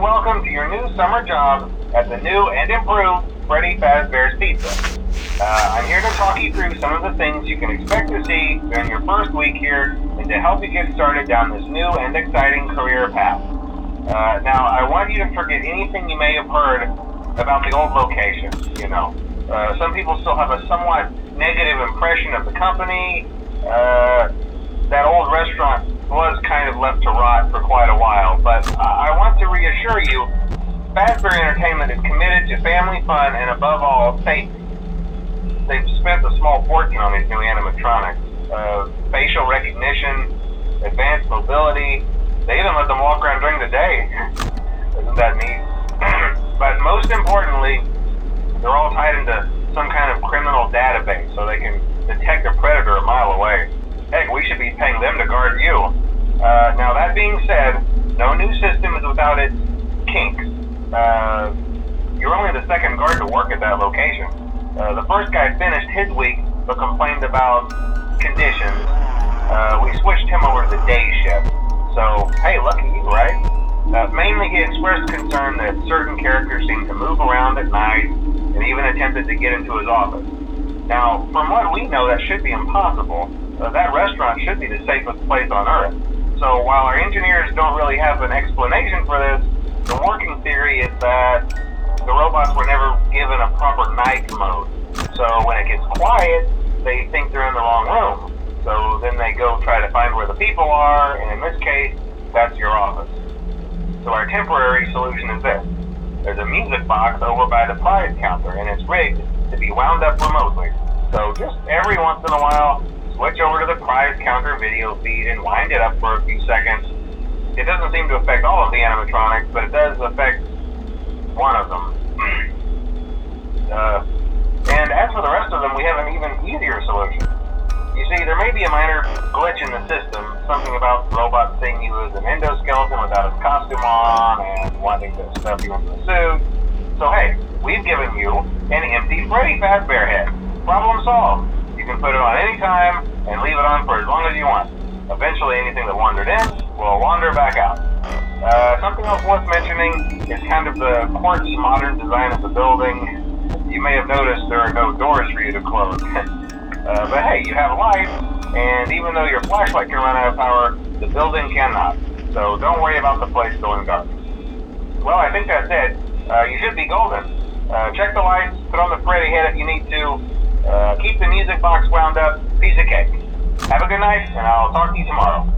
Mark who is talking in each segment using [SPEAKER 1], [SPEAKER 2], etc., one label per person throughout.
[SPEAKER 1] welcome to your new summer job at the new and improved Freddy Fazbear's Pizza. I'm here to talk you through some of the things you can expect to see during your first week here and to help you get started down this new and exciting career path. Now, I want you to forget anything you may have heard about the old location, some people still have a somewhat negative impression of the company. That old restaurant was kind of left to rot for quite a while, but I want to reassure you, Fazbear Entertainment is committed to family fun and above all, safety. They've spent a small fortune on these new animatronics. Facial recognition, advanced mobility, they even let them walk around during the day. Isn't that neat? But most importantly, they're all tied into some kind of criminal database so they can detect a predator a mile away. Heck, we should be paying them to guard you. Now that being said, no new system is without its kinks. You're only the second guard to work at that location. The first guy finished his week but complained about conditions. We switched him over to the day shift. So, hey, lucky you, right? Mainly he expressed concern that certain characters seemed to move around at night and even attempted to get into his office. Now, from what we know, that should be impossible. That restaurant should be the safest place on Earth. So while our engineers don't really have an explanation for this, the working theory is that the robots were never given a proper night mode. So when it gets quiet, they think they're in the wrong room. So then they go try to find where the people are, and in this case, that's your office. So our temporary solution is this. There's a music box over by the prize counter, and it's rigged to be wound up remotely. So just every once in a while, switch over to the prize counter video feed and wind it up for a few seconds. It doesn't seem to affect all of the animatronics, but it does affect one of them. And as for the rest of them, we have an even easier solution. You see, there may be a minor glitch in the system, something about the robot seeing you as an endoskeleton without his costume on and wanting to stuff you into a suit. So hey, we've given you an empty Freddy Fazbear head. Problem solved. You can put it on any time and leave it on for as long as you want. Eventually anything that wandered in will wander back out. Something else worth mentioning is kind of the quirky modern design of the building. You may have noticed there are no doors for you to close. But hey, you have lights, and even though your flashlight can run out of power, the building cannot. So don't worry about the place going dark. Well, I think that's it. You should be golden. Check the lights, put on the Freddy head if you need to. Keep the music box wound up, piece of cake. Have a good night, and I'll talk to you tomorrow.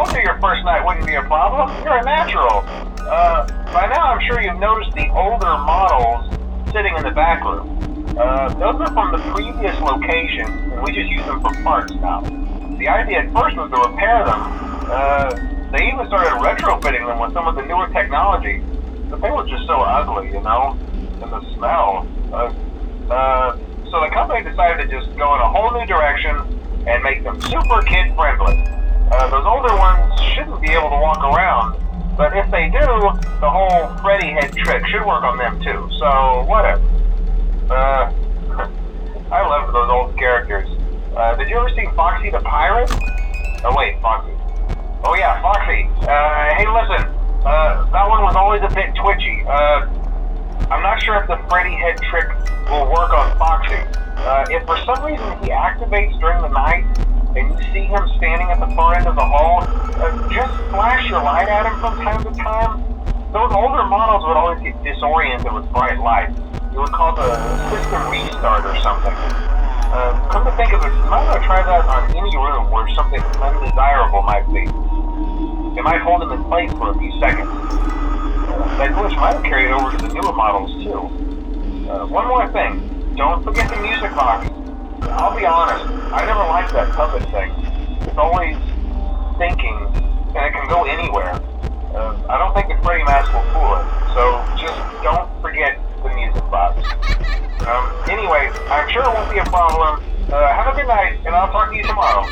[SPEAKER 1] told you your first night wouldn't be a problem. You're a natural. By now I'm sure you've noticed the older models sitting in the back room. Those are from the previous location, and we just use them for parts now. The idea at first was to repair them. They even started retrofitting them with some of the newer technology, but they were just so ugly, you know, and the smell. So the company decided to just go in a whole new direction and make them super kid-friendly. Those older ones shouldn't be able to walk around, but if they do, the whole Freddy head trick should work on them too, so whatever. I loved those old characters. Did you ever see Foxy the Pirate? Oh wait, Foxy. Oh yeah, Foxy. Hey listen, that one was always a bit twitchy. I'm not sure if the Freddy head trick will work on Foxy. If for some reason he activates during the night, and you see him standing at the far end of the hall, just flash your light at him from time to time. Those older models would always get disoriented with bright light. You would call the system restart or something. Come to think of it, you might want to try that on any room where something undesirable might be. It might hold him in place for a few seconds. That glitch might have carried over to the newer models too. One more thing, don't forget the music box. I'll be honest, I never liked that puppet thing. It's always thinking, and it can go anywhere. I don't think the Freddy mask will fool it, so just don't forget the music box. Anyway, I'm sure it won't be a problem. Have a good night, and I'll talk to you tomorrow.